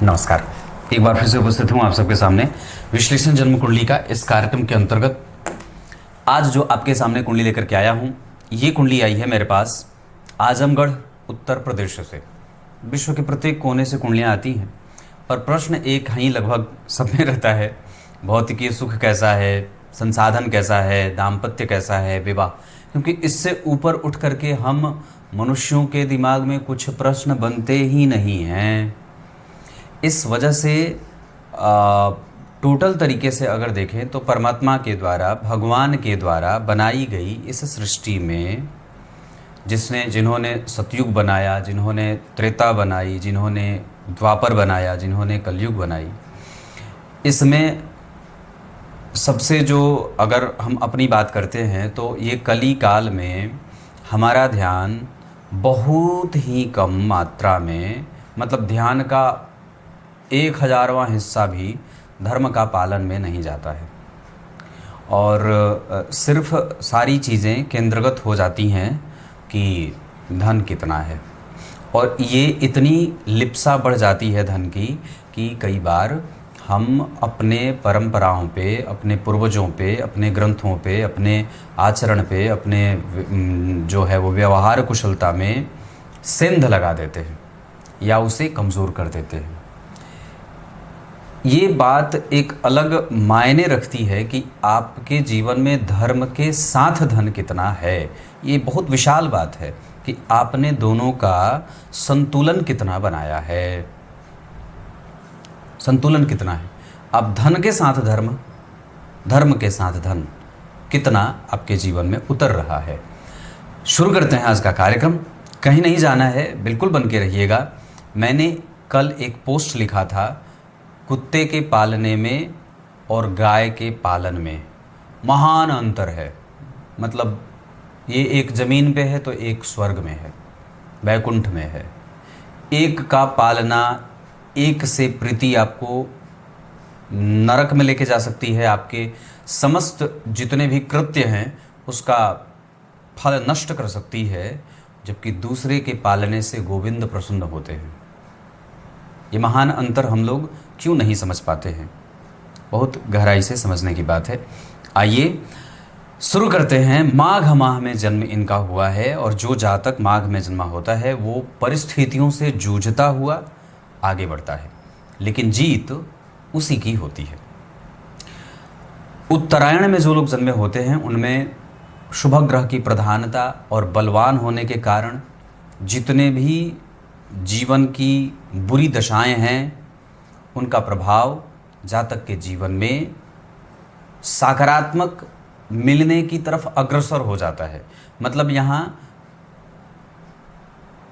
नमस्कार। एक बार फिर से उपस्थित हूँ आप सबके सामने विश्लेषण जन्म कुंडली का इस कार्यक्रम के अंतर्गत। आज जो आपके सामने कुंडली लेकर के आया हूँ, ये कुंडली आई है मेरे पास आजमगढ़ उत्तर प्रदेश से। विश्व के प्रत्येक कोने से कुंडलियाँ आती हैं और प्रश्न एक ही लगभग सब में रहता है, भौतिकीय सुख कैसा है, संसाधन कैसा है, दाम्पत्य कैसा है, विवाह। क्योंकि इससे ऊपर उठ करके हम मनुष्यों के दिमाग में कुछ प्रश्न बनते ही नहीं हैं। इस वजह से टोटल तरीके से अगर देखें तो परमात्मा के द्वारा, भगवान के द्वारा बनाई गई इस सृष्टि में जिन्होंने सतयुग बनाया, जिन्होंने त्रेता बनाई, जिन्होंने द्वापर बनाया, जिन्होंने कलयुग बनाई, इसमें सबसे जो अगर हम अपनी बात करते हैं तो ये कली काल में हमारा ध्यान बहुत ही कम मात्रा में, मतलब ध्यान का 1000वां हिस्सा भी धर्म का पालन में नहीं जाता है और सिर्फ सारी चीज़ें केंद्रगत हो जाती हैं कि धन कितना है। और ये इतनी लिप्सा बढ़ जाती है धन की कि कई बार हम अपने परंपराओं पे, अपने पूर्वजों पे, अपने ग्रंथों पे, अपने आचरण पे, अपने जो है वो व्यवहार कुशलता में सेंध लगा देते हैं या उसे कमज़ोर कर देते हैं। ये बात एक अलग मायने रखती है कि आपके जीवन में धर्म के साथ धन कितना है। ये बहुत विशाल बात है कि आपने दोनों का संतुलन कितना बनाया है, संतुलन कितना है। अब धन के साथ धर्म, धर्म के साथ धन कितना आपके जीवन में उतर रहा है। शुरू करते हैं आज का कार्यक्रम। कहीं नहीं जाना है, बिल्कुल बन के रहिएगा। मैंने कल एक पोस्ट लिखा था, कुत्ते के पालने में और गाय के पालन में महान अंतर है। मतलब ये एक ज़मीन पे है तो एक स्वर्ग में है, वैकुंठ में है। एक का पालना, एक से प्रीति आपको नरक में लेके जा सकती है, आपके समस्त जितने भी कृत्य हैं उसका फल नष्ट कर सकती है, जबकि दूसरे के पालने से गोविंद प्रसन्न होते हैं। ये महान अंतर हम लोग क्यों नहीं समझ पाते हैं, बहुत गहराई से समझने की बात है। आइए शुरू करते हैं। माघ माह में जन्म इनका हुआ है और जो जातक माघ में जन्मा होता है वो परिस्थितियों से जूझता हुआ आगे बढ़ता है, लेकिन जीत उसी की होती है। उत्तरायण में जो लोग जन्मे होते हैं उनमें शुभ ग्रह की प्रधानता और बलवान होने के कारण जितने भी जीवन की बुरी दशाएं हैं उनका प्रभाव जातक के जीवन में सकारात्मक मिलने की तरफ अग्रसर हो जाता है। मतलब यहाँ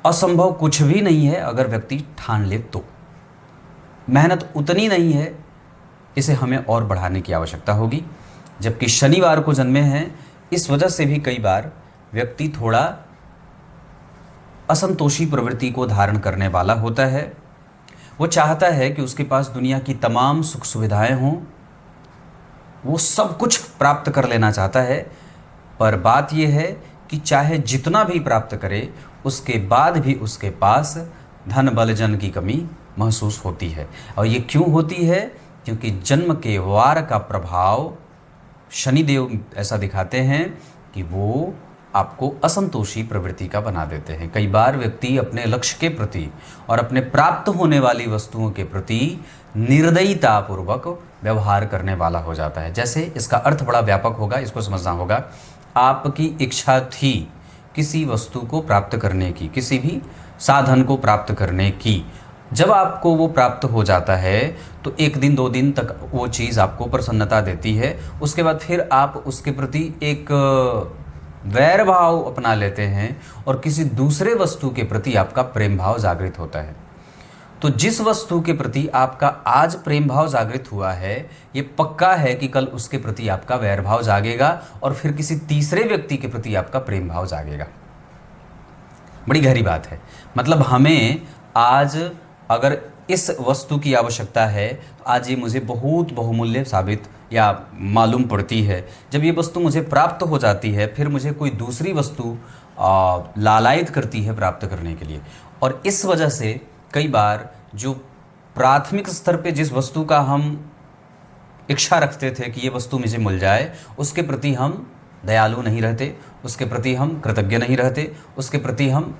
असंभव कुछ भी नहीं है अगर व्यक्ति ठान ले तो। मेहनत उतनी नहीं है, इसे हमें और बढ़ाने की आवश्यकता होगी। जबकि शनिवार को जन्मे हैं, इस वजह से भी कई बार व्यक्ति थोड़ा असंतोषी प्रवृत्ति को धारण करने वाला होता है। वो चाहता है कि उसके पास दुनिया की तमाम सुख सुविधाएं हों, वो सब कुछ प्राप्त कर लेना चाहता है। पर बात यह है कि चाहे जितना भी प्राप्त करे उसके बाद भी उसके पास धन बल जन की कमी महसूस होती है। और ये क्यों होती है? क्योंकि जन्म के वार का प्रभाव शनिदेव ऐसा दिखाते हैं कि वो आपको असंतोषी प्रवृत्ति का बना देते हैं। कई बार व्यक्ति अपने लक्ष्य के प्रति और अपने प्राप्त होने वाली वस्तुओं के प्रति निर्दयतापूर्वक व्यवहार करने वाला हो जाता है। जैसे इसका अर्थ बड़ा व्यापक होगा, इसको समझना होगा। आपकी इच्छा थी किसी वस्तु को प्राप्त करने की, किसी भी साधन को प्राप्त करने की। जब आपको वो प्राप्त हो जाता है तो एक दिन 2 दिन तक वो चीज़ आपको प्रसन्नता देती है। उसके बाद फिर आप उसके प्रति एक वैर भाव अपना लेते हैं और किसी दूसरे वस्तु के प्रति आपका प्रेम भाव जागृत होता है। तो जिस वस्तु के प्रति आपका आज प्रेम भाव जागृत हुआ है, ये पक्का है कि कल उसके प्रति आपका वैर भाव जागेगा और फिर किसी तीसरे व्यक्ति के प्रति आपका प्रेम भाव जागेगा। बड़ी गहरी बात है। मतलब हमें आज अगर इस वस्तु की आवश्यकता है तो आज ये मुझे बहुत बहुमूल्य साबित या मालूम पड़ती है। जब ये वस्तु मुझे प्राप्त हो जाती है फिर मुझे कोई दूसरी वस्तु लालायित करती है प्राप्त करने के लिए। और इस वजह से कई बार जो प्राथमिक स्तर पे जिस वस्तु का हम इच्छा रखते थे कि ये वस्तु मुझे मिल जाए, उसके प्रति हम दयालु नहीं रहते, उसके प्रति हम कृतज्ञ नहीं रहते, उसके प्रति हम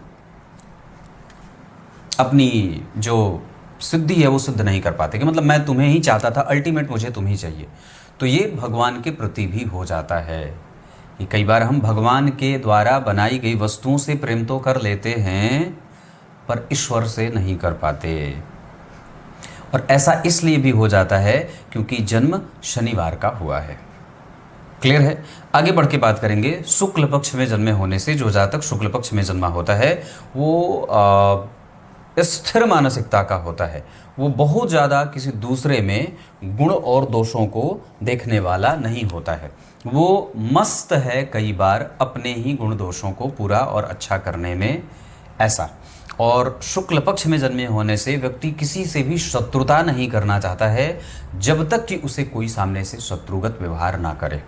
अपनी जो सिद्धि है वो सिद्ध नहीं कर पाते कि मतलब मैं तुम्हें ही चाहता था, अल्टीमेट मुझे तुम ही चाहिए। तो ये भगवान के प्रति भी हो जाता है कि कई बार हम भगवान के द्वारा बनाई गई वस्तुओं से प्रेम तो कर लेते हैं पर ईश्वर से नहीं कर पाते। और ऐसा इसलिए भी हो जाता है क्योंकि जन्म शनिवार का हुआ है। क्लियर है? आगे बढ़ के बात करेंगे। शुक्ल पक्ष में जन्मे होने से, जो जातक शुक्ल पक्ष में जन्मा होता है वो स्थिर मानसिकता का होता है। वो बहुत ज़्यादा किसी दूसरे में गुण और दोषों को देखने वाला नहीं होता है। वो मस्त है कई बार अपने ही गुण दोषों को पूरा और अच्छा करने में, ऐसा। और शुक्ल पक्ष में जन्मे होने से व्यक्ति किसी से भी शत्रुता नहीं करना चाहता है जब तक कि उसे कोई सामने से शत्रुगत व्यवहार ना करे।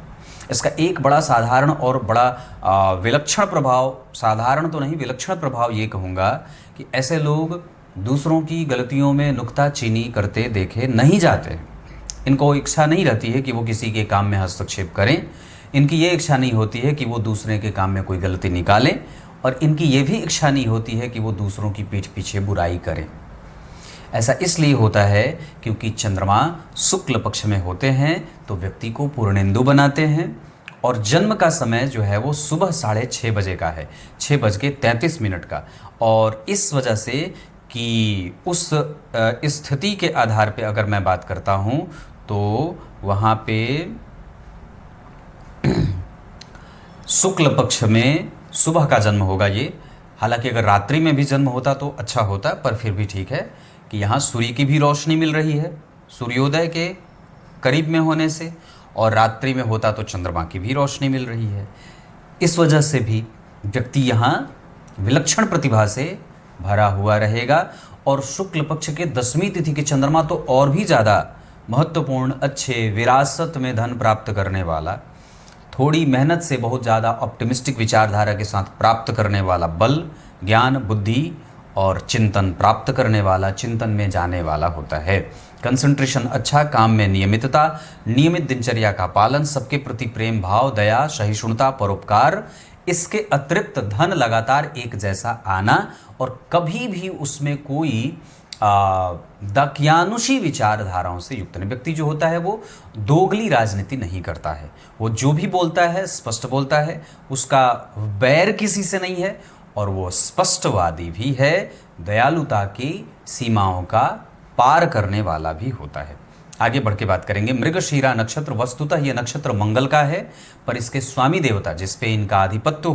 इसका एक बड़ा साधारण और बड़ा विलक्षण प्रभाव, साधारण तो नहीं विलक्षण प्रभाव ये कहूँगा कि ऐसे लोग दूसरों की गलतियों में नुक्ताचीनी करते देखे नहीं जाते। इनको इच्छा नहीं रहती है कि वो किसी के काम में हस्तक्षेप करें। इनकी ये इच्छा नहीं होती है कि वो दूसरे के काम में कोई गलती निकालें, और इनकी ये भी इच्छा नहीं होती है कि वो दूसरों की पीठ पीछे बुराई करें। ऐसा इसलिए होता है क्योंकि चंद्रमा शुक्ल पक्ष में होते हैं तो व्यक्ति को पूर्णेंदु बनाते हैं, और जन्म का समय जो है वो सुबह 6:30 बजे का है, 6:33 का। और इस वजह से कि उस स्थिति के आधार पे अगर मैं बात करता हूँ तो वहाँ पे शुक्ल पक्ष में सुबह का जन्म होगा ये। हालांकि अगर रात्रि में भी जन्म होता तो अच्छा होता, पर फिर भी ठीक है कि यहाँ सूर्य की भी रोशनी मिल रही है सूर्योदय के करीब में होने से, और रात्रि में होता तो चंद्रमा की भी रोशनी मिल रही है। इस वजह से भी व्यक्ति यहाँ विलक्षण प्रतिभा से भरा हुआ रहेगा। और शुक्ल पक्ष के 10वीं तिथि के चंद्रमा तो और भी ज़्यादा महत्वपूर्ण, अच्छे, विरासत में धन प्राप्त करने वाला, थोड़ी मेहनत से बहुत ज़्यादा ऑप्टिमिस्टिक विचारधारा के साथ प्राप्त करने वाला, बल, ज्ञान, बुद्धि और चिंतन प्राप्त करने वाला, चिंतन में जाने वाला होता है। कंसंट्रेशन अच्छा, काम में नियमितता, नियमित दिनचर्या का पालन, सबके प्रति प्रेम भाव, दया, सहिष्णुता, परोपकार। इसके अतिरिक्त धन लगातार एक जैसा आना, और कभी भी उसमें कोई दकियानुषी विचारधाराओं से युक्त नहीं। व्यक्ति जो होता है वो दोगली राजनीति नहीं करता है। वो जो भी बोलता है स्पष्ट बोलता है, उसका बैर किसी से नहीं है, और वो स्पष्टवादी भी है, दयालुता की सीमाओं का पार करने वाला भी होता है। आगे बढ़ के बात करेंगे। मृगशीरा नक्षत्र, वस्तुतः ये नक्षत्र मंगल का है, पर इसके स्वामी देवता जिस पे इनका आधिपत्य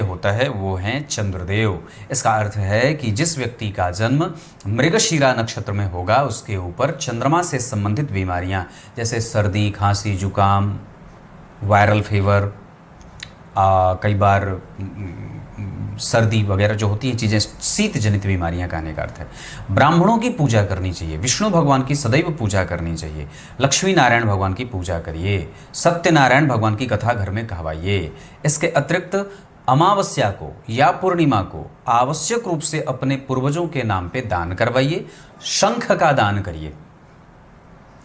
होता है वो हैं चंद्रदेव। इसका अर्थ है कि जिस व्यक्ति का जन्म मृगशीरा नक्षत्र में होगा उसके ऊपर चंद्रमा से संबंधित बीमारियां, जैसे सर्दी, खांसी, जुकाम, वायरल फीवर, कई बार सर्दी वगैरह जो होती है चीज़ें, शीत जनित बीमारियां कहने का अर्थ है। ब्राह्मणों की पूजा करनी चाहिए, विष्णु भगवान की सदैव पूजा करनी चाहिए, लक्ष्मी नारायण भगवान की पूजा करिए, सत्यनारायण भगवान की कथा घर में कहवाइए। इसके अतिरिक्त अमावस्या को या पूर्णिमा को आवश्यक रूप से अपने पूर्वजों के नाम पे दान करवाइए। शंख का दान करिए,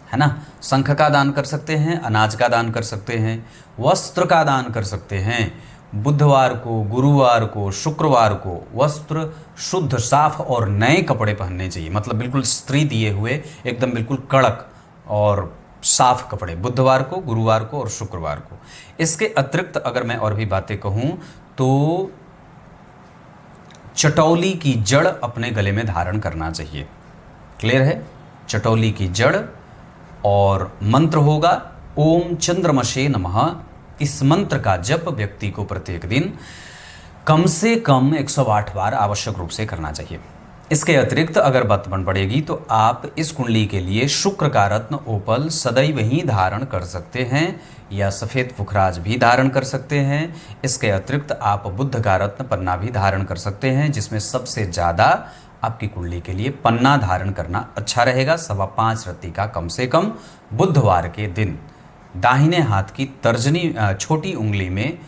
है ना, शंख का दान कर सकते हैं, अनाज का दान कर सकते हैं, वस्त्र का दान कर सकते हैं। बुधवार को, गुरुवार को, शुक्रवार को वस्त्र शुद्ध, साफ और नए कपड़े पहनने चाहिए, मतलब बिल्कुल स्त्री दिए हुए, एकदम बिल्कुल कड़क और साफ कपड़े, बुधवार को, गुरुवार को और शुक्रवार को। इसके अतिरिक्त अगर मैं और भी बातें कहूँ तो चटौली की जड़ अपने गले में धारण करना चाहिए। क्लियर है? चटौली की जड़, और मंत्र होगा ओम चंद्रमशे नमः। इस मंत्र का जप व्यक्ति को प्रत्येक दिन कम से कम 108 बार आवश्यक रूप से करना चाहिए। इसके अतिरिक्त अगर बात बन पड़ेगी तो आप इस कुंडली के लिए शुक्र का रत्न ओपल सदैव ही धारण कर सकते हैं, या सफ़ेद पुखराज भी धारण कर सकते हैं। इसके अतिरिक्त आप बुद्ध का रत्न पन्ना भी धारण कर सकते हैं, जिसमें सबसे ज़्यादा आपकी कुंडली के लिए पन्ना धारण करना अच्छा रहेगा। 5.25 रत्ती का कम से कम बुधवार के दिन दाहिने हाथ की तर्जनी छोटी उंगली में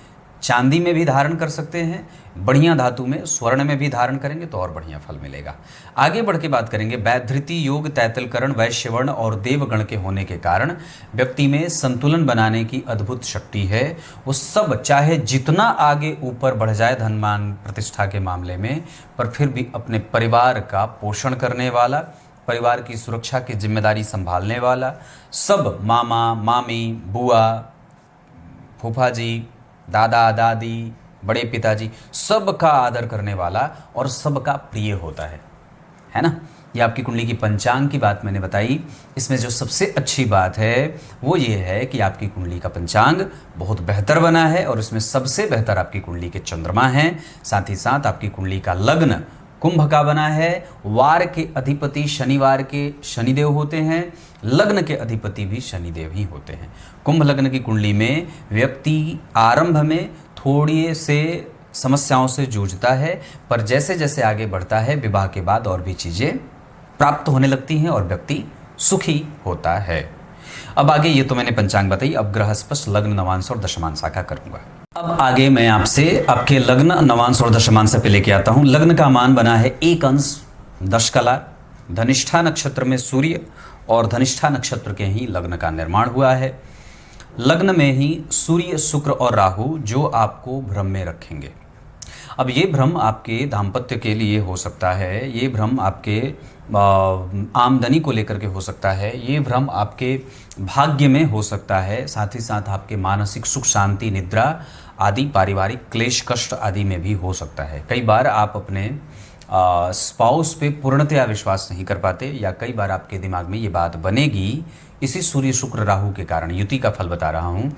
चांदी में भी धारण कर सकते हैं, बढ़िया धातु में स्वर्ण में भी धारण करेंगे तो और बढ़िया फल मिलेगा। आगे बढ़ के बात करेंगे, वैधृति योग तैतलकरण वैश्यवर्ण और देवगण के होने के कारण व्यक्ति में संतुलन बनाने की अद्भुत शक्ति है। वो सब चाहे जितना आगे ऊपर बढ़ जाए धन मान प्रतिष्ठा के मामले में, पर फिर भी अपने परिवार का पोषण करने वाला, परिवार की सुरक्षा की जिम्मेदारी संभालने वाला, सब मामा मामी बुआ फूफा जी दादा दादी बड़े पिताजी सबका आदर करने वाला और सबका प्रिय होता है ना। ये आपकी कुंडली की पंचांग की बात मैंने बताई। इसमें जो सबसे अच्छी बात है वो ये है कि आपकी कुंडली का पंचांग बहुत बेहतर बना है और इसमें सबसे बेहतर आपकी कुंडली के चंद्रमा हैं। साथ ही साथ आपकी कुंडली का लग्न कुंभ का बना है। वार के अधिपति शनिवार के शनिदेव होते हैं, लग्न के अधिपति भी शनिदेव ही होते हैं। कुंभ लग्न की कुंडली में व्यक्ति आरंभ में थोड़ी से समस्याओं से जूझता है, पर जैसे जैसे आगे बढ़ता है विवाह के बाद और भी चीज़ें प्राप्त होने लगती हैं और व्यक्ति सुखी होता है। अब आगे ये तो मैंने पंचांग बताई, अब ग्रह स्पष्ट लग्न नवांश और दशमांश का करूंगा। अब आगे मैं आपसे आपके लग्न नवांश और दशमांश पे लेके आता हूं। लग्न का मान बना है 1 अंश 10 कला, धनिष्ठा नक्षत्र में सूर्य और धनिष्ठा नक्षत्र के ही लग्न का निर्माण हुआ है। लग्न में ही सूर्य शुक्र और राहु जो आपको भ्रम में रखेंगे। अब ये भ्रम आपके दाम्पत्य के लिए हो सकता है, ये भ्रम आपके आमदनी को लेकर के हो सकता है, ये भ्रम आपके भाग्य में हो सकता है, साथ ही साथ आपके मानसिक सुख शांति निद्रा आदि पारिवारिक क्लेश कष्ट आदि में भी हो सकता है। कई बार आप अपने स्पाउस पे पूर्णतया विश्वास नहीं कर पाते, या कई बार आपके दिमाग में ये बात बनेगी इसी सूर्य शुक्र राहु के कारण। युति का फल बता रहा हूँ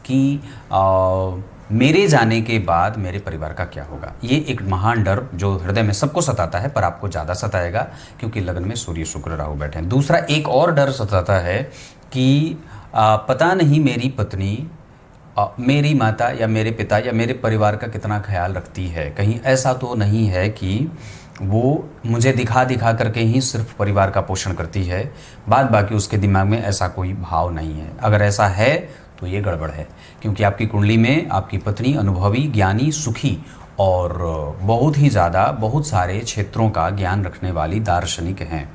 कि मेरे जाने के बाद मेरे परिवार का क्या होगा। ये एक महान डर जो हृदय में सबको सताता है, पर आपको ज़्यादा सताएगा क्योंकि लग्न में सूर्य शुक्र राहु बैठे हैं। दूसरा एक और डर सताता है कि पता नहीं मेरी पत्नी मेरी माता या मेरे पिता या मेरे परिवार का कितना ख्याल रखती है। कहीं ऐसा तो नहीं है कि वो मुझे दिखा दिखा करके ही सिर्फ परिवार का पोषण करती है, बाद बाकी उसके दिमाग में ऐसा कोई भाव नहीं है। अगर ऐसा है तो ये गड़बड़ है, क्योंकि आपकी कुंडली में आपकी पत्नी अनुभवी ज्ञानी सुखी और बहुत ही ज़्यादा बहुत सारे क्षेत्रों का ज्ञान रखने वाली दार्शनिक हैं।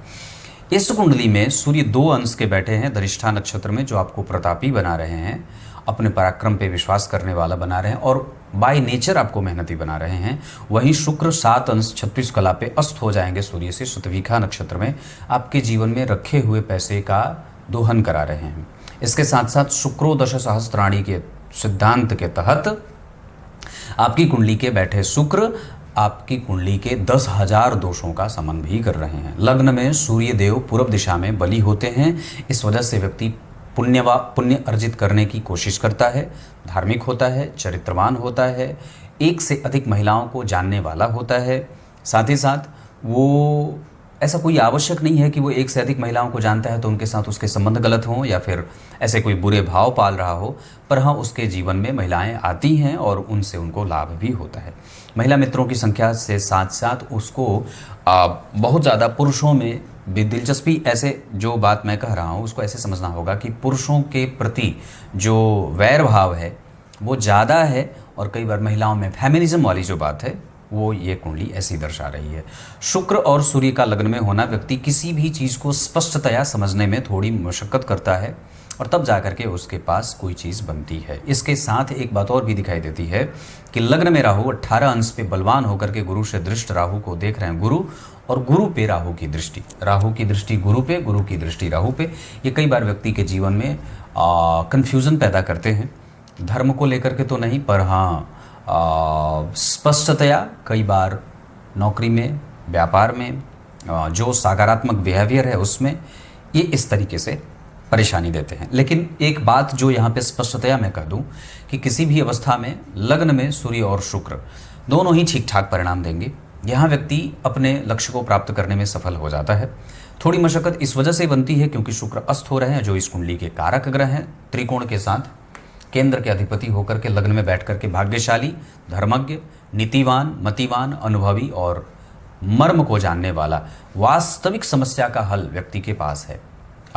इस कुंडली में सूर्य 2 अंश के बैठे हैं धनिष्ठा नक्षत्र में, जो आपको प्रतापी बना रहे हैं, अपने पराक्रम पे विश्वास करने वाला बना रहे हैं और बाय नेचर आपको मेहनती बना रहे हैं। वहीं शुक्र 7 अंश 36 कला पे अस्त हो जाएंगे सूर्य से शतभिखा नक्षत्र में, आपके जीवन में रखे हुए पैसे का दोहन करा रहे हैं। इसके साथ साथ शुक्रोदश सहस्त्राणी के सिद्धांत के तहत आपकी कुंडली के बैठे शुक्र आपकी कुंडली के 10,000 दोषों का समन भी कर रहे हैं। लग्न में सूर्य देव पूर्व दिशा में बली होते हैं, इस वजह से व्यक्ति पुण्य अर्जित करने की कोशिश करता है, धार्मिक होता है, चरित्रवान होता है, एक से अधिक महिलाओं को जानने वाला होता है। साथ ही साथ वो ऐसा कोई आवश्यक नहीं है कि वो एक से अधिक महिलाओं को जानता है तो उनके साथ उसके संबंध गलत हों या फिर ऐसे कोई बुरे भाव पाल रहा हो, पर हाँ उसके जीवन में महिलाएं आती हैं और उनसे उनको लाभ भी होता है। महिला मित्रों की संख्या से साथ साथ उसको बहुत ज़्यादा पुरुषों में भी दिलचस्पी, ऐसे जो बात मैं कह रहा हूँ उसको ऐसे समझना होगा कि पुरुषों के प्रति जो वैर भाव है वो ज़्यादा है, और कई बार महिलाओं में फेमिनिज्म वाली जो बात है वो ये कुंडली ऐसी दर्शा रही है। शुक्र और सूर्य का लग्न में होना व्यक्ति किसी भी चीज़ को स्पष्टतया समझने में थोड़ी मशक्कत करता है और तब जाकर के उसके पास कोई चीज़ बनती है। इसके साथ एक बात और भी दिखाई देती है कि लग्न में राहु 18 अंश पे बलवान होकर के गुरु से दृष्ट राहु को देख रहे हैं। गुरु और गुरु पे राहु की दृष्टि, राहु की दृष्टि गुरु पे, गुरु की दृष्टि राहु पे, ये कई बार व्यक्ति के जीवन में कन्फ्यूज़न पैदा करते हैं। धर्म को लेकर के तो नहीं, पर हाँ स्पष्टतया कई बार नौकरी में, व्यापार में, जो सकारात्मक बिहेवियर है उसमें ये इस तरीके से परेशानी देते हैं। लेकिन एक बात जो यहाँ पे स्पष्टतया मैं कह दूँ कि किसी भी अवस्था में लग्न में सूर्य और शुक्र दोनों ही ठीक ठाक परिणाम देंगे। यहाँ व्यक्ति अपने लक्ष्य को प्राप्त करने में सफल हो जाता है। थोड़ी मशक्कत इस वजह से बनती है क्योंकि शुक्र अस्त हो रहे हैं, जो इस कुंडली के कारक ग्रह हैं, त्रिकोण के साथ केंद्र के अधिपति होकर के लग्न में बैठ करके भाग्यशाली, धर्मज्ञ, नीतिवान, मतिवान, अनुभवी और मर्म को जानने वाला, वास्तविक समस्या का हल व्यक्ति के पास है।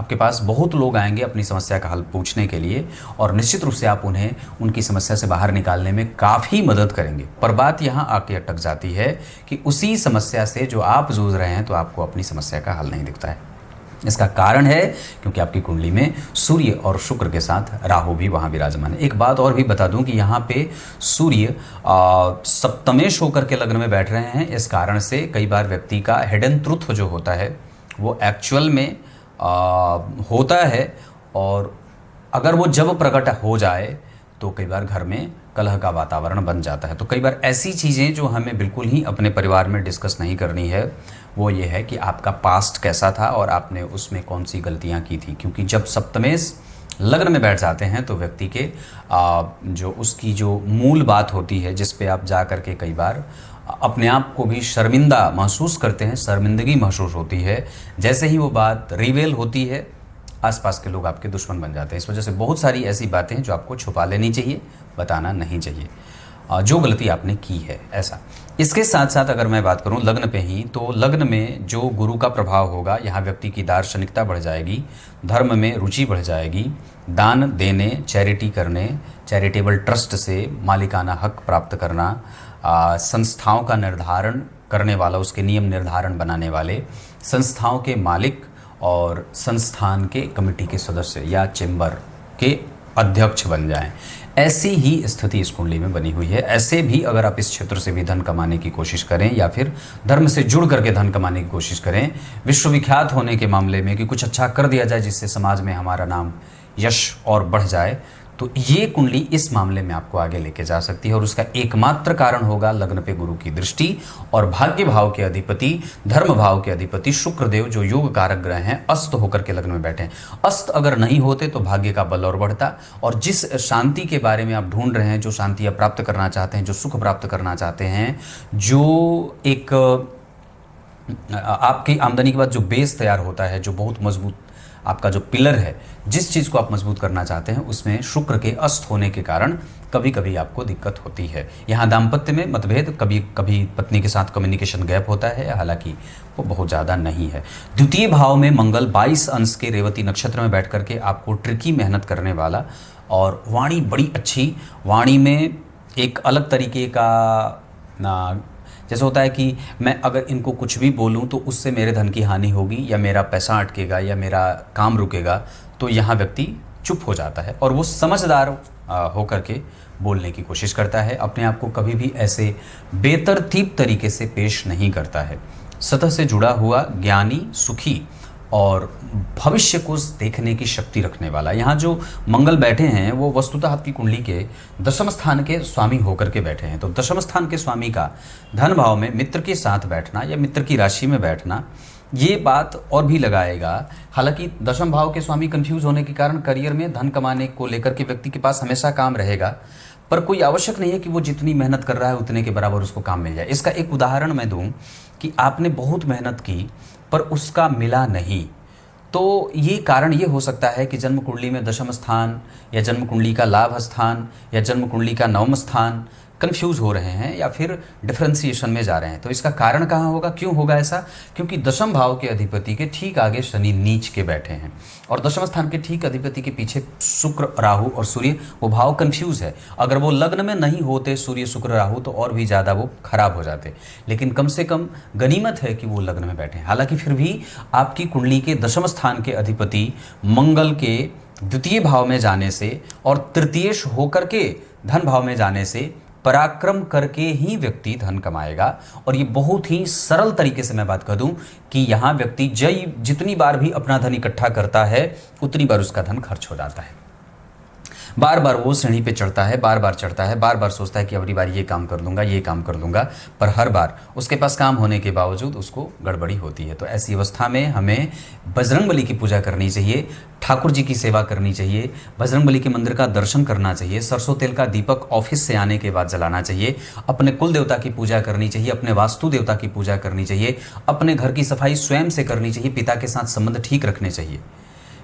आपके पास बहुत लोग आएंगे अपनी समस्या का हल पूछने के लिए, और निश्चित रूप से आप उन्हें उनकी समस्या से बाहर निकालने में काफ़ी मदद करेंगे। पर बात यहाँ आके अटक जाती है कि उसी समस्या से जो आप जूझ रहे हैं तो आपको अपनी समस्या का हल नहीं दिखता है। इसका कारण है क्योंकि आपकी कुंडली में सूर्य और शुक्र के साथ राहु भी वहाँ विराजमान है। एक बात और भी बता दूं कि यहाँ पे सूर्य सप्तमेश होकर के लग्न में बैठ रहे हैं। इस कारण से कई बार व्यक्ति का हिडन ट्रुथ जो होता है वो एक्चुअल में होता है, और अगर वो जब प्रकट हो जाए तो कई बार घर में कलह का वातावरण बन जाता है। तो कई बार ऐसी चीज़ें जो हमें बिल्कुल ही अपने परिवार में डिस्कस नहीं करनी है वो ये है कि आपका पास्ट कैसा था और आपने उसमें कौन सी गलतियां की थी। क्योंकि जब सप्तमेश लग्न में बैठ जाते हैं तो व्यक्ति के जो उसकी जो मूल बात होती है जिस पे आप जा कर के कई बार अपने आप को भी शर्मिंदा महसूस करते हैं, शर्मिंदगी महसूस होती है, जैसे ही वो बात रिवेल होती है आसपास के लोग आपके दुश्मन बन जाते हैं। इस वजह से बहुत सारी ऐसी बातें हैं जो आपको छुपा लेनी चाहिए, बताना नहीं चाहिए जो गलती आपने की है। ऐसा इसके साथ साथ अगर मैं बात करूं लग्न पे ही, तो लग्न में जो गुरु का प्रभाव होगा यहाँ व्यक्ति की दार्शनिकता बढ़ जाएगी, धर्म में रुचि बढ़ जाएगी, दान देने, चैरिटी करने, चैरिटेबल ट्रस्ट से मालिकाना हक प्राप्त करना, संस्थाओं का निर्धारण करने वाला, उसके नियम निर्धारण बनाने वाले, संस्थाओं के मालिक और संस्थान के कमेटी के सदस्य या चेंबर के अध्यक्ष बन जाएं। ऐसी ही स्थिति इस कुंडली में बनी हुई है। ऐसे भी अगर आप इस क्षेत्र से भी धन कमाने की कोशिश करें या फिर धर्म से जुड़ करके धन कमाने की कोशिश करें, विश्वविख्यात होने के मामले में कि कुछ अच्छा कर दिया जाए जिससे समाज में हमारा नाम, यश और बढ़ जाए, तो ये कुंडली इस मामले में आपको आगे लेके जा सकती है। और उसका एकमात्र कारण होगा लग्न पे गुरु की दृष्टि और भाग्य भाव के अधिपति, धर्म भाव के अधिपति शुक्रदेव जो योग कारक ग्रह हैं अस्त होकर के लग्न में बैठे हैं। अस्त अगर नहीं होते तो भाग्य का बल और बढ़ता, और जिस शांति के बारे में आप ढूंढ रहे हैं, जो शांति आप प्राप्त करना चाहते हैं, जो सुख प्राप्त करना चाहते हैं, जो एक आपकी आमदनी के बाद जो बेस तैयार होता है, जो बहुत मजबूत आपका जो पिलर है, जिस चीज़ को आप मजबूत करना चाहते हैं, उसमें शुक्र के अस्त होने के कारण कभी कभी आपको दिक्कत होती है। यहाँ दाम्पत्य में मतभेद, कभी कभी पत्नी के साथ कम्युनिकेशन गैप होता है, हालांकि वो बहुत ज़्यादा नहीं है। द्वितीय भाव में मंगल 22 अंश के रेवती नक्षत्र में बैठ करके आपको ट्रिकी मेहनत करने वाला, और वाणी बड़ी अच्छी, वाणी में एक अलग तरीके का जैसे होता है कि मैं अगर इनको कुछ भी बोलूं तो उससे मेरे धन की हानि होगी या मेरा पैसा अटकेगा या मेरा काम रुकेगा, तो यहाँ व्यक्ति चुप हो जाता है और वो समझदार होकर के बोलने की कोशिश करता है। अपने आप को कभी भी ऐसे बेतरतीब तरीके से पेश नहीं करता है। सतह से जुड़ा हुआ, ज्ञानी, सुखी और भविष्य को देखने की शक्ति रखने वाला। यहाँ जो मंगल बैठे हैं वो वस्तुतः आपकी कुंडली के दशम स्थान के स्वामी होकर के बैठे हैं। तो दशम स्थान के स्वामी का धन भाव में मित्र के साथ बैठना या मित्र की राशि में बैठना, ये बात और भी लगाएगा। हालांकि दशम भाव के स्वामी कंफ्यूज होने के कारण करियर में धन कमाने को लेकर के व्यक्ति के पास हमेशा काम रहेगा, पर कोई आवश्यक नहीं है कि वो जितनी मेहनत कर रहा है उतने के बराबर उसको काम मिल जाए। इसका एक उदाहरण मैं दूं कि आपने बहुत मेहनत की पर उसका मिला नहीं, तो ये कारण ये हो सकता है कि जन्म कुंडली में दशम स्थान या जन्म कुंडली का लाभ स्थान या जन्म कुंडली का नवम स्थान कंफ्यूज हो रहे हैं या फिर डिफरेंशिएशन में जा रहे हैं। तो इसका कारण कहाँ होगा, क्यों होगा ऐसा? क्योंकि दशम भाव के अधिपति के ठीक आगे शनि नीच के बैठे हैं और दशम स्थान के ठीक अधिपति के पीछे शुक्र, राहु और सूर्य, वो भाव कंफ्यूज है। अगर वो लग्न में नहीं होते सूर्य, शुक्र, राहु, तो और भी ज़्यादा वो खराब हो जाते, लेकिन कम से कम गनीमत है कि वो लग्न में बैठे हैं। हालांकि फिर भी आपकी कुंडली के दशम स्थान के अधिपति मंगल के द्वितीय भाव में जाने से और तृतीयेश होकर के धन भाव में जाने से पराक्रम करके ही व्यक्ति धन कमाएगा। और ये बहुत ही सरल तरीके से मैं बात कर दूं कि यहाँ व्यक्ति जितनी बार भी अपना धन इकट्ठा करता है उतनी बार उसका धन खर्च हो जाता है। बार बार वो सीढ़ी पे चढ़ता है, बार बार चढ़ता है, बार बार सोचता है कि अगली बार ये काम कर लूँगा, ये काम कर लूँगा, पर हर बार उसके पास काम होने के बावजूद उसको गड़बड़ी होती है। तो ऐसी अवस्था में हमें बजरंगबली की पूजा करनी चाहिए, ठाकुर जी की सेवा करनी चाहिए, बजरंगबली के मंदिर का दर्शन करना चाहिए, सरसों तेल का दीपक ऑफिस से आने के बाद जलाना चाहिए, अपने कुल देवता की पूजा करनी चाहिए, अपने वास्तु देवता की पूजा करनी चाहिए, अपने घर की सफाई स्वयं से करनी चाहिए, पिता के साथ संबंध ठीक रखने चाहिए।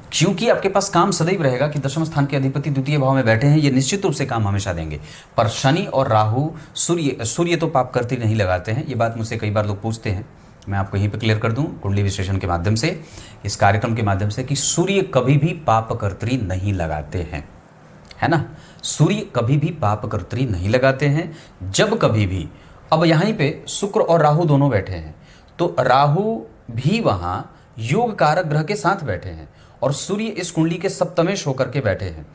क्योंकि आपके पास काम सदैव रहेगा कि दशम स्थान के अधिपति द्वितीय भाव में बैठे हैं, ये निश्चित रूप से काम हमेशा देंगे। पर शनि और राहु, सूर्य तो पाप करते नहीं लगाते हैं, ये बात मुझसे कई बार लोग पूछते हैं। मैं आपको यहीं पे क्लियर कर दूं कुंडली विश्लेषण के माध्यम से, इस कार्यक्रम के माध्यम से, कि सूर्य कभी भी पापकर्त्री नहीं लगाते हैं, है ना। सूर्य कभी भी पापकर्त्री नहीं लगाते हैं। जब कभी भी, अब यहीं पे शुक्र और राहु दोनों बैठे हैं, तो राहु भी वहां योग कारक ग्रह के साथ बैठे हैं और सूर्य इस कुंडली के सप्तमेश होकर के बैठे हैं।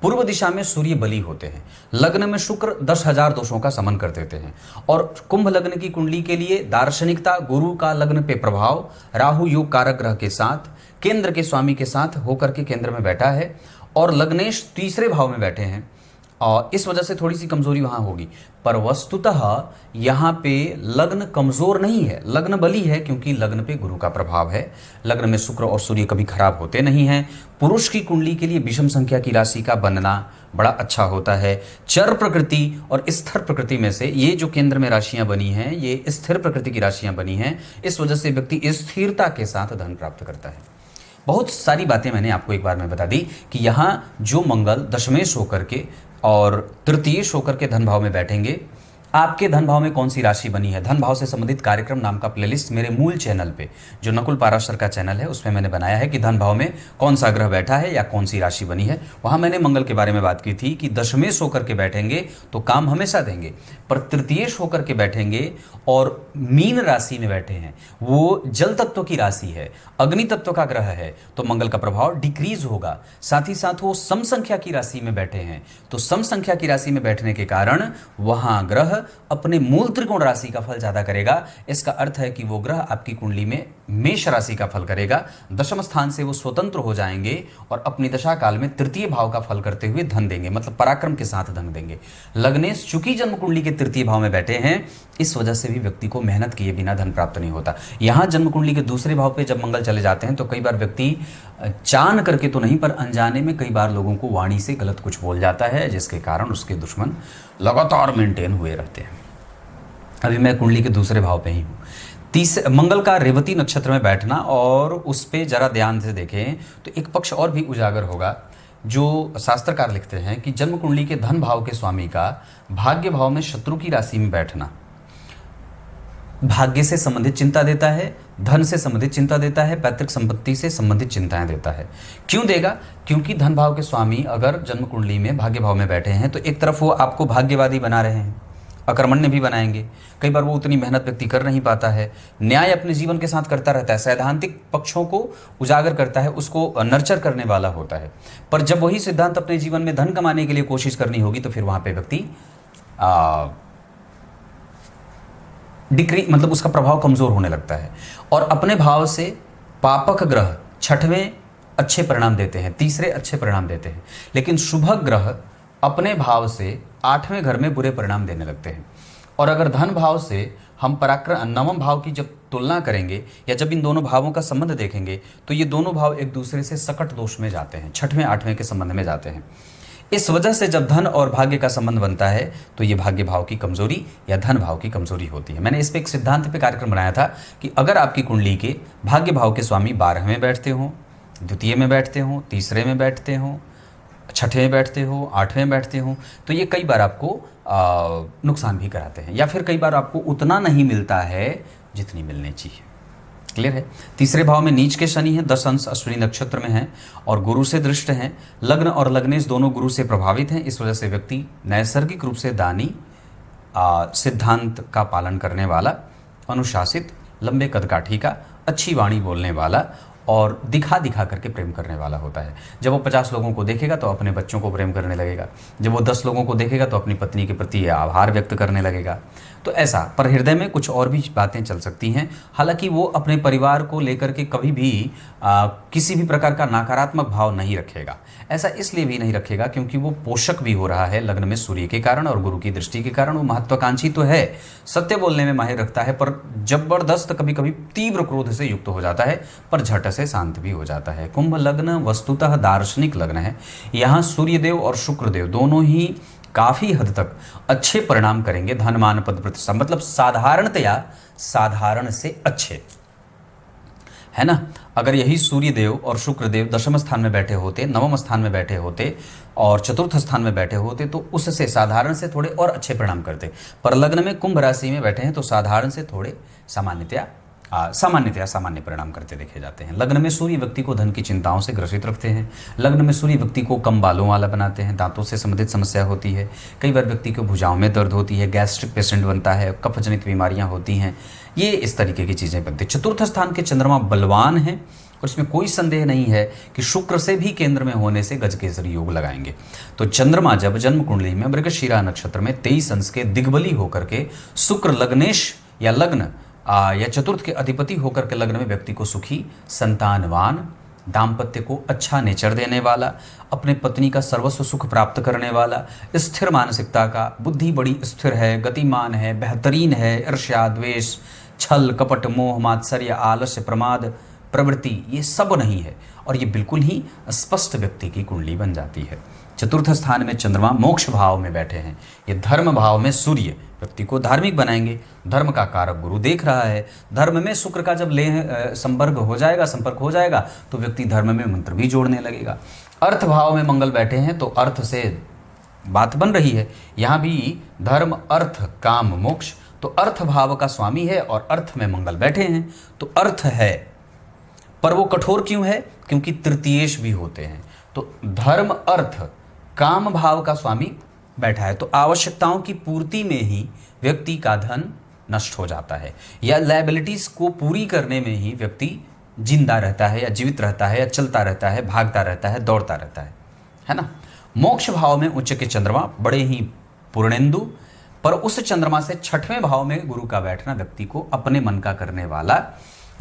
पूर्व दिशा में सूर्य बली होते हैं, लग्न में शुक्र 10,000 दोषों का समन कर देते हैं। और कुंभ लग्न की कुंडली के लिए दार्शनिकता, गुरु का लग्न पे प्रभाव, राहु योग कारक ग्रह के साथ, केंद्र के स्वामी के साथ होकर के केंद्र में बैठा है और लग्नेश तीसरे भाव में बैठे हैं, और इस वजह से थोड़ी सी कमजोरी वहां होगी। पर वस्तुतः यहाँ पे लग्न कमजोर नहीं है, लग्न बली है, क्योंकि लग्न पे गुरु का प्रभाव है। लग्न में शुक्र और सूर्य कभी खराब होते नहीं हैं। पुरुष की कुंडली के लिए विषम संख्या की राशि का बनना बड़ा अच्छा होता है। चर प्रकृति और स्थिर प्रकृति में से ये जो केंद्र में राशियां बनी हैं, ये स्थिर प्रकृति की राशियां बनी हैं। इस वजह से व्यक्ति स्थिरता के साथ धन प्राप्त करता है। बहुत सारी बातें मैंने आपको एक बार में बता दी कि यहाँ जो मंगल दशमेश होकर के और तृतीयेश होकर के धन भाव में बैठेंगे, आपके धन भाव में कौन सी राशि बनी है, धन भाव से संबंधित कार्यक्रम नाम का प्लेलिस्ट मेरे मूल चैनल पे, जो नकुल पाराशर का चैनल है, उसमें मैंने बनाया है कि धन भाव में कौन सा ग्रह बैठा है या कौन सी राशि बनी है। वहां मैंने मंगल के बारे में बात की थी कि दशमेश होकर के बैठेंगे तो काम हमेशा देंगे, पर तृतीयेश होकर के बैठेंगे और मीन राशि में बैठे हैं, वो जल तत्व की राशि है, अग्नि तत्व का ग्रह है, तो मंगल का प्रभाव डिक्रीज होगा। साथ ही साथ वो सम संख्या की राशि में बैठे हैं, तो सम संख्या की राशि में बैठने के कारण वहां ग्रह अपने मूल त्रिकोण राशि का फल ज्यादा करेगा। इसका अर्थ है कि वो ग्रह आपकी कुंडली में मेष राशि का फल करेगा। दशम स्थान से वो स्वतंत्र हो जाएंगे और अपनी दशा काल में तृतीय भाव का फल करते हुए धन देंगे, मतलब पराक्रम के साथ धन देंगे। लग्नेश चूंकि जन्म कुंडली के तृतीय भाव में बैठे हैं, इस वजह से भी व्यक्ति को मेहनत किए बिना धन प्राप्त नहीं होता। यहां जन्म कुंडली के दूसरे भाव पे जब मंगल चले जाते हैं तो कई बार व्यक्ति चान करके तो नहीं, पर अनजाने में कई बार लोगों को वाणी से गलत कुछ बोल जाता है, जिसके कारण उसके दुश्मन लगातार मेंटेन हुए रहते हैं। अभी मैं कुंडली के दूसरे भाव पे ही हूँ। मंगल का रेवती नक्षत्र में बैठना, और उस पे जरा ध्यान से देखें तो एक पक्ष और भी उजागर होगा, जो शास्त्रकार लिखते हैं कि जन्म कुंडली के धन भाव के स्वामी का भाग्य भाव में शत्रु की राशि में बैठना भाग्य से संबंधित चिंता देता है, धन से संबंधित चिंता देता है, पैतृक संपत्ति से संबंधित चिंताएं देता है। क्यों देगा? क्योंकि धन भाव के स्वामी अगर जन्म कुंडली में भाग्य भाव में बैठे हैं तो एक तरफ वो आपको भाग्यवादी बना रहे हैं, अकर्मण्य भी बनाएंगे। कई बार वो उतनी मेहनत व्यक्ति कर नहीं पाता है, न्याय अपने जीवन के साथ करता रहता है, सैद्धांतिक पक्षों को उजागर करता है, उसको नर्चर करने वाला होता है। पर जब वही सिद्धांत अपने जीवन में धन कमाने के लिए कोशिश करनी होगी तो फिर वहां पे व्यक्ति मतलब उसका प्रभाव कमजोर होने लगता है। और अपने भाव से पापक ग्रह छठवें अच्छे परिणाम देते हैं, तीसरे अच्छे परिणाम देते हैं, लेकिन शुभ ग्रह अपने भाव से आठवें घर में बुरे परिणाम देने लगते हैं। और अगर धन भाव से हम पराक्रम नवम भाव की जब तुलना करेंगे या जब इन दोनों भावों का संबंध देखेंगे तो ये दोनों भाव एक दूसरे से सकट दोष में जाते हैं, छठवें आठवें के संबंध में जाते हैं। इस वजह से जब धन और भाग्य का संबंध बनता है तो ये भाग्य भाव की कमजोरी या धन भाव की कमजोरी होती है। मैंने इस पे एक सिद्धांत पे कार्यक्रम बनाया था कि अगर आपकी कुंडली के भाग्य भाव के स्वामी 12वें में बैठते हों, द्वितीय में बैठते हों, तीसरे में बैठते हों, छठे में बैठते हो, आठवें में बैठते हो, तो ये कई बार आपको नुकसान भी कराते हैं, या फिर कई बार आपको उतना नहीं मिलता है जितनी मिलनी चाहिए। क्लियर है? तीसरे भाव में नीच के शनि हैं, 10 अंश अश्विनी नक्षत्र में हैं और गुरु से दृष्ट हैं। लग्न और लग्नेश दोनों गुरु से प्रभावित हैं। इस वजह से व्यक्ति नैसर्गिक रूप से दानी, सिद्धांत का पालन करने वाला, अनुशासित, लंबे कदकाठी का, अच्छी वाणी बोलने वाला और दिखा दिखा करके प्रेम करने वाला होता है। जब वो 50 लोगों को देखेगा तो अपने बच्चों को प्रेम करने लगेगा, जब वो 10 लोगों को देखेगा तो अपनी पत्नी के प्रति आभार व्यक्त करने लगेगा। तो ऐसा, पर हृदय में कुछ और भी बातें चल सकती हैं। हालांकि वो अपने परिवार को लेकर के कभी भी किसी भी प्रकार का नकारात्मक भाव नहीं रखेगा। ऐसा इसलिए भी नहीं रखेगा क्योंकि वो पोषक भी हो रहा है लग्न में सूर्य के कारण और गुरु की दृष्टि के कारण। वो महत्वाकांक्षी तो है, सत्य बोलने में माहिर रखता है, पर जबरदस्त कभी कभी तीव्र क्रोध से युक्त हो जाता है, पर झट से शांत भी हो जाता है। कुंभ लग्न वस्तुतः दार्शनिक लग्न है। यहाँ सूर्यदेव और शुक्रदेव दोनों ही काफी हद तक अच्छे परिणाम करेंगे। धन मान पद प्रतिष्ठा, मतलब साधारणतया साधारण से अच्छे, है ना। अगर यही सूर्यदेव और शुक्रदेव दशम स्थान में बैठे होते, नवम स्थान में बैठे होते और चतुर्थ स्थान में बैठे होते तो उससे साधारण से थोड़े और अच्छे परिणाम करते। पर लग्न में कुंभ राशि में बैठे हैं तो साधारण से थोड़े सामान्यतया सामान्यतया सामान्य परिणाम करते देखे जाते हैं। लग्न में सूर्य व्यक्ति को धन की चिंताओं से ग्रसित रखते हैं। लग्न में सूर्य व्यक्ति को कम बालों वाला बनाते हैं। दांतों से संबंधित समस्या होती है। कई बार व्यक्ति को भुजाओं में दर्द होती है, गैस्ट्रिक पेशेंट बनता है, कफजनित बीमारियां होती हैं, ये इस तरीके की चीज़ें बनती हैं। चतुर्थ स्थान के चंद्रमा बलवान हैं और इसमें कोई संदेह नहीं है कि शुक्र से भी केंद्र में होने से गजकेसरी योग लगाएंगे। तो चंद्रमा जब जन्म कुंडली में मृगशिरा नक्षत्र में 23 अंश के दिग्बली होकर के शुक्र लग्नेश या लग्न या चतुर्थ के अधिपति होकर के लग्न में व्यक्ति को सुखी, संतानवान, दाम्पत्य को अच्छा नेचर देने वाला, अपने पत्नी का सर्वस्व सुख प्राप्त करने वाला, स्थिर मानसिकता का, बुद्धि बड़ी स्थिर है, गतिमान है, बेहतरीन है, ईर्ष्या, द्वेष, छल, कपट, मोह, मात्सर्य, आलस्य, प्रमाद, प्रवृत्ति, ये सब नहीं है और ये बिल्कुल ही स्पष्ट व्यक्ति की कुंडली बन जाती है। चतुर्थ स्थान में चंद्रमा मोक्ष भाव में बैठे हैं। ये धर्म भाव में सूर्य व्यक्ति को धार्मिक बनाएंगे। धर्म का कारक गुरु देख रहा है। धर्म में शुक्र का जब संपर्क हो जाएगा तो व्यक्ति धर्म में मंत्र भी जोड़ने लगेगा। अर्थ भाव में मंगल बैठे हैं तो अर्थ से बात बन रही है। यहाँ भी धर्म, अर्थ, काम, मोक्ष, तो अर्थ भाव का स्वामी है और अर्थ में मंगल बैठे हैं तो अर्थ है। पर वो कठोर क्यों है? क्योंकि तृतीयेश भी होते हैं। तो धर्म, अर्थ, काम भाव का स्वामी बैठा है तो आवश्यकताओं की पूर्ति में ही व्यक्ति का धन नष्ट हो जाता है या लायबिलिटीज को पूरी करने में ही व्यक्ति जिंदा रहता है या जीवित रहता है या चलता रहता है, भागता रहता है, दौड़ता रहता है ना। मोक्ष भाव में उच्च के चंद्रमा बड़े ही पूर्णेंदु, पर उस चंद्रमा से 6वें भाव में गुरु का बैठना व्यक्ति को अपने मन का करने वाला,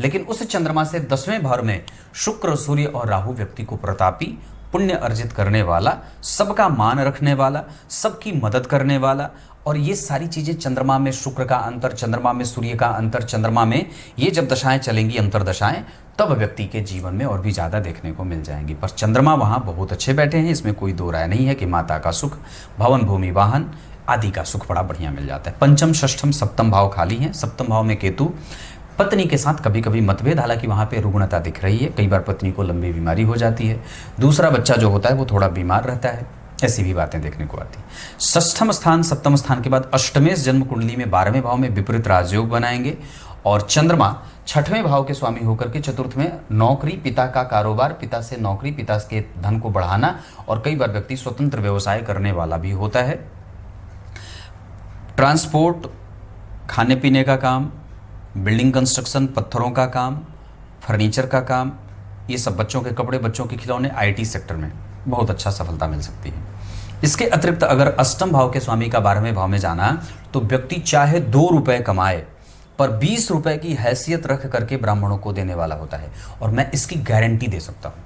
लेकिन उस चंद्रमा से 10वें भाव में शुक्र, सूर्य और राहु व्यक्ति को प्रतापी, पुण्य अर्जित करने वाला, सबका मान रखने वाला, सबकी मदद करने वाला। और ये सारी चीज़ें चंद्रमा में शुक्र का अंतर, चंद्रमा में सूर्य का अंतर, चंद्रमा में ये जब दशाएं चलेंगी, अंतरदशाएं, तब व्यक्ति के जीवन में और भी ज़्यादा देखने को मिल जाएंगी। पर चंद्रमा वहाँ बहुत अच्छे बैठे हैं, इसमें कोई दो राय नहीं है कि माता का सुख, भवन, भूमि, वाहन आदि का सुख बड़ा बढ़िया मिल जाता है। पंचम, षष्ठम, सप्तम भाव खाली हैं। सप्तम भाव में केतु, पत्नी के साथ कभी कभी मतभेद, हालांकि वहाँ पे रुग्णता दिख रही है, कई बार पत्नी को लंबी बीमारी हो जाती है, दूसरा बच्चा जो होता है वो थोड़ा बीमार रहता है, ऐसी भी बातें देखने को आती हैं। षष्ठम स्थान, सप्तम स्थान के बाद अष्टमेश जन्म कुंडली में 12वें भाव में विपरीत राजयोग बनाएंगे और चंद्रमा 6वें भाव के स्वामी होकर के चतुर्थ में नौकरी, पिता का कारोबार, पिता से नौकरी, पिता के धन को बढ़ाना, और कई बार व्यक्ति स्वतंत्र व्यवसाय करने वाला भी होता है। ट्रांसपोर्ट, खाने पीने का काम, बिल्डिंग कंस्ट्रक्शन, पत्थरों का काम, फर्नीचर का काम, ये सब, बच्चों के कपड़े, बच्चों के खिलौने, आईटी सेक्टर में बहुत अच्छा सफलता मिल सकती है। इसके अतिरिक्त अगर अष्टम भाव के स्वामी का 12वें भाव में जाना तो व्यक्ति चाहे 2 रुपए कमाए पर 20 रुपए की हैसियत रख करके ब्राह्मणों को देने वाला होता है। और मैं इसकी गारंटी दे सकता हूँ,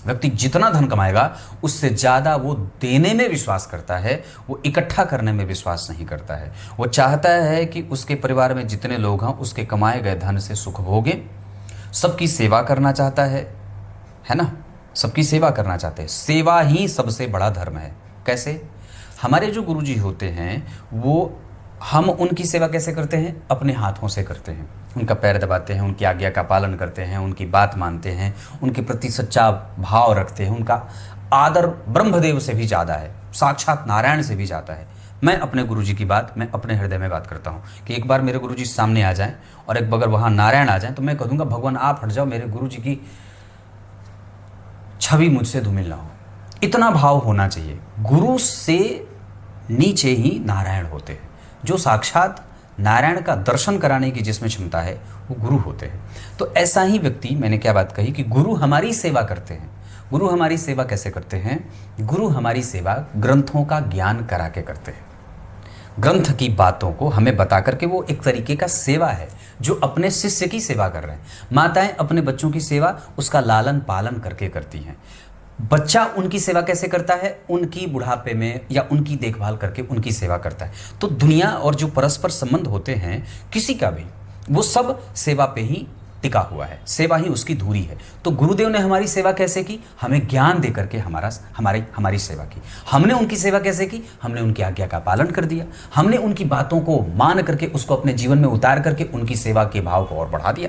व्यक्ति जितना धन कमाएगा उससे ज़्यादा वो देने में विश्वास करता है, वो इकट्ठा करने में विश्वास नहीं करता है। वो चाहता है कि उसके परिवार में जितने लोग हैं उसके कमाए गए धन से सुख भोगें, सबकी सेवा करना चाहता है ना, सबकी सेवा करना चाहते हैं। सेवा ही सबसे बड़ा धर्म है। कैसे? हमारे जो गुरुजी होते हैं वो, हम उनकी सेवा कैसे करते हैं? अपने हाथों से करते हैं, उनका पैर दबाते हैं, उनकी आज्ञा का पालन करते हैं, उनकी बात मानते हैं, उनके प्रति सच्चा भाव रखते हैं। उनका आदर ब्रह्मदेव से भी ज़्यादा है, साक्षात नारायण से भी ज़्यादा है। मैं अपने गुरुजी की बात, मैं अपने हृदय में बात करता हूँ कि एक बार मेरे गुरुजी सामने आ जाएं और एक बगर वहाँ नारायण आ जाएं तो मैं कह दूँगा भगवान आप हट जाओ, मेरे गुरुजी की छवि मुझसे धूमिल ना हो। इतना भाव होना चाहिए। गुरु से नीचे ही नारायण होते हैं। जो साक्षात नारायण का दर्शन कराने की जिसमें क्षमता है वो गुरु होते हैं। तो ऐसा ही व्यक्ति, मैंने क्या बात कही कि गुरु हमारी सेवा करते हैं। गुरु हमारी सेवा कैसे करते हैं? गुरु हमारी सेवा ग्रंथों का ज्ञान करा के करते हैं। ग्रंथ की बातों को हमें बता करके, वो एक तरीके का सेवा है जो अपने शिष्य की सेवा कर रहे हैं। माताएं अपने बच्चों की सेवा उसका लालन पालन करके करती हैं। बच्चा उनकी सेवा कैसे करता है? उनकी बुढ़ापे में या उनकी देखभाल करके उनकी सेवा करता है। तो दुनिया और जो परस्पर संबंध होते हैं किसी का भी, वो सब सेवा पे ही टिका हुआ है, सेवा ही उसकी धुरी है। तो गुरुदेव ने हमारी सेवा कैसे की? हमें ज्ञान दे करके हमारी सेवा की। हमने उनकी सेवा कैसे की? हमने उनकी आज्ञा का पालन कर दिया, हमने उनकी बातों को मान करके उसको अपने जीवन में उतार करके उनकी सेवा के भाव को और बढ़ा दिया।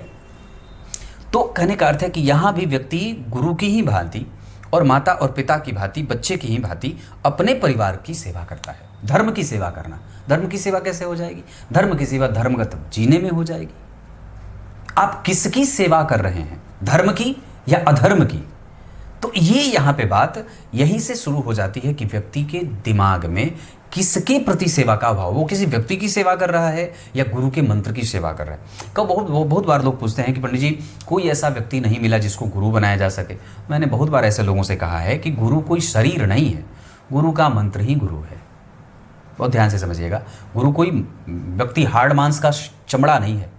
तो कहने का अर्थ है कि यहाँ भी व्यक्ति गुरु की ही भांति और माता और पिता की भांति, बच्चे की ही भांति अपने परिवार की सेवा करता है। धर्म की सेवा करना, धर्म की सेवा कैसे हो जाएगी? धर्म की सेवा धर्मगत जीने में हो जाएगी। आप किसकी सेवा कर रहे हैं, धर्म की या अधर्म की। तो ये यहां पे बात यहीं से शुरू हो जाती है कि व्यक्ति के दिमाग में किसके प्रति सेवा का भाव, वो किसी व्यक्ति की सेवा कर रहा है या गुरु के मंत्र की सेवा कर रहा है। कब बहुत बार लोग पूछते हैं कि पंडित जी कोई ऐसा व्यक्ति नहीं मिला जिसको गुरु बनाया जा सके। मैंने बहुत बार ऐसे लोगों से कहा है कि गुरु कोई शरीर नहीं है, गुरु का मंत्र ही गुरु है। बहुत ध्यान से समझिएगा, गुरु कोई व्यक्ति हार्ड मांस का चमड़ा नहीं है,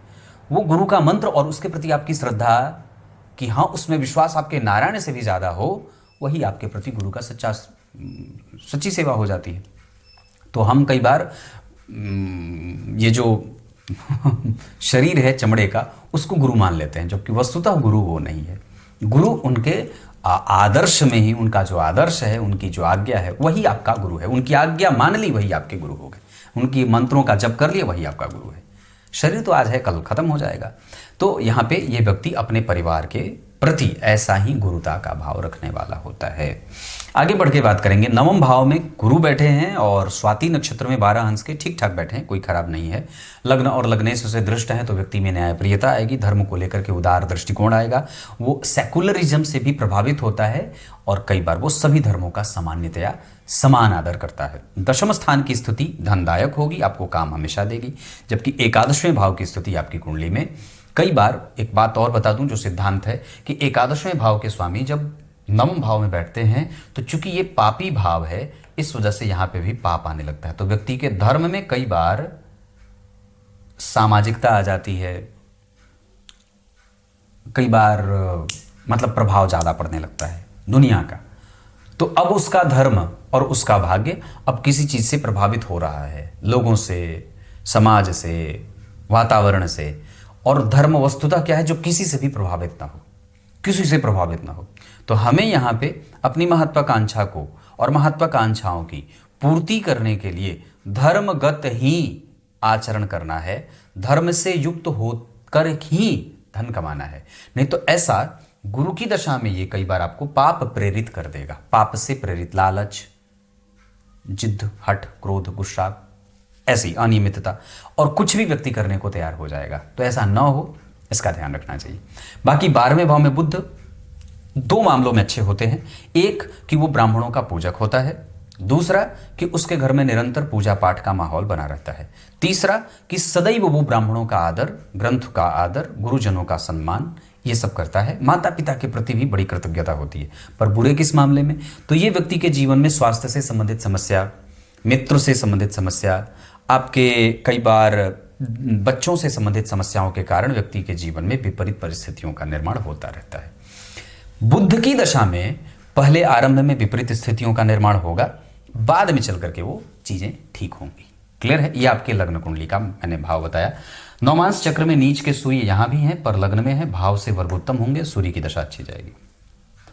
वो गुरु का मंत्र और उसके प्रति आपकी श्रद्धा, कि हाँ उसमें विश्वास आपके नारायण से भी ज़्यादा हो, वही आपके प्रति गुरु का सच्ची सेवा हो जाती है। तो हम कई बार ये जो शरीर है चमड़े का, उसको गुरु मान लेते हैं, जबकि वस्तुतः गुरु वो नहीं है। गुरु उनके आदर्श में ही, उनका जो आदर्श है, उनकी जो आज्ञा है, वही आपका गुरु है। उनकी आज्ञा मान ली, वही आपके गुरु हो गए। उनकी मंत्रों का जप कर लिया, वही आपका गुरु है। शरीर तो आज है, कल खत्म हो जाएगा। तो यहाँ पे ये व्यक्ति अपने परिवार के प्रति ऐसा ही गुरुता का भाव रखने वाला होता है। आगे बढ़ के बात करेंगे। नवम भाव में गुरु बैठे हैं और स्वाति नक्षत्र में 12 अंश के ठीक ठाक बैठे हैं, कोई खराब नहीं है। लग्न और लग्नेश से दृष्ट हैं तो व्यक्ति में न्यायप्रियता आएगी, धर्म को लेकर के उदार दृष्टिकोण आएगा, वो सेकुलरिज्म से भी प्रभावित होता है और कई बार वो सभी धर्मों का सामान्यतया समान आदर करता है। दशम स्थान की स्थिति धनदायक होगी, आपको काम हमेशा देगी। जबकि एकादशवें भाव की स्थिति आपकी कुंडली में, कई बार एक बात और बता दूं जो सिद्धांत है कि एकादशवें भाव के स्वामी जब नवम भाव में बैठते हैं तो चूंकि ये पापी भाव है, इस वजह से यहां पे भी पाप आने लगता है। तो व्यक्ति के धर्म में कई बार सामाजिकता आ जाती है, कई बार मतलब प्रभाव ज्यादा पड़ने लगता है दुनिया का। तो अब उसका धर्म और उसका भाग्य अब किसी चीज से प्रभावित हो रहा है, लोगों से, समाज से, वातावरण से। और धर्म वस्तुतः क्या है, जो किसी से भी प्रभावित ना हो, किसी से प्रभावित ना हो। तो हमें यहाँ पे अपनी महत्वाकांक्षा को और महत्वाकांक्षाओं की पूर्ति करने के लिए धर्मगत ही आचरण करना है, धर्म से युक्त होकर ही धन कमाना है। नहीं तो ऐसा गुरु की दशा में ये कई बार आपको पाप प्रेरित कर देगा। पाप से प्रेरित लालच, जिद्द, हठ, क्रोध, गुस्सा, ऐसी अनियमितता और कुछ भी व्यक्ति करने को तैयार हो जाएगा। तो ऐसा ना हो, इसका ध्यान रखना चाहिए। बाकी 12वें भाव में बुध 2 मामलों में अच्छे होते हैं। एक कि वो ब्राह्मणों का पूजक होता है, दूसरा कि उसके घर में निरंतर पूजा पाठ का माहौल बना रहता है, तीसरा कि सदैव वो ब्राह्मणों का आदर, ग्रंथ का आदर, गुरुजनों का सम्मान, ये सब करता है। माता पिता के प्रति भी बड़ी कृतज्ञता होती है। पर बुरे किस मामले में, तो ये व्यक्ति के जीवन में स्वास्थ्य से संबंधित समस्या, मित्र से संबंधित समस्या, आपके कई बार बच्चों से संबंधित समस्याओं के कारण व्यक्ति के जीवन में विपरीत परिस्थितियों का निर्माण होता रहता है। बुध की दशा में पहले आरंभ में विपरीत स्थितियों का निर्माण होगा, बाद में चल करके वो चीजें ठीक होंगी। क्लियर है? ये आपके लग्न कुंडली का मैंने भाव बताया। नौमांस चक्र में नीच के सूर्य यहां भी हैं, पर लग्न में है, भाव से वर्गोत्तम होंगे, सूर्य की दशा अच्छी जाएगी।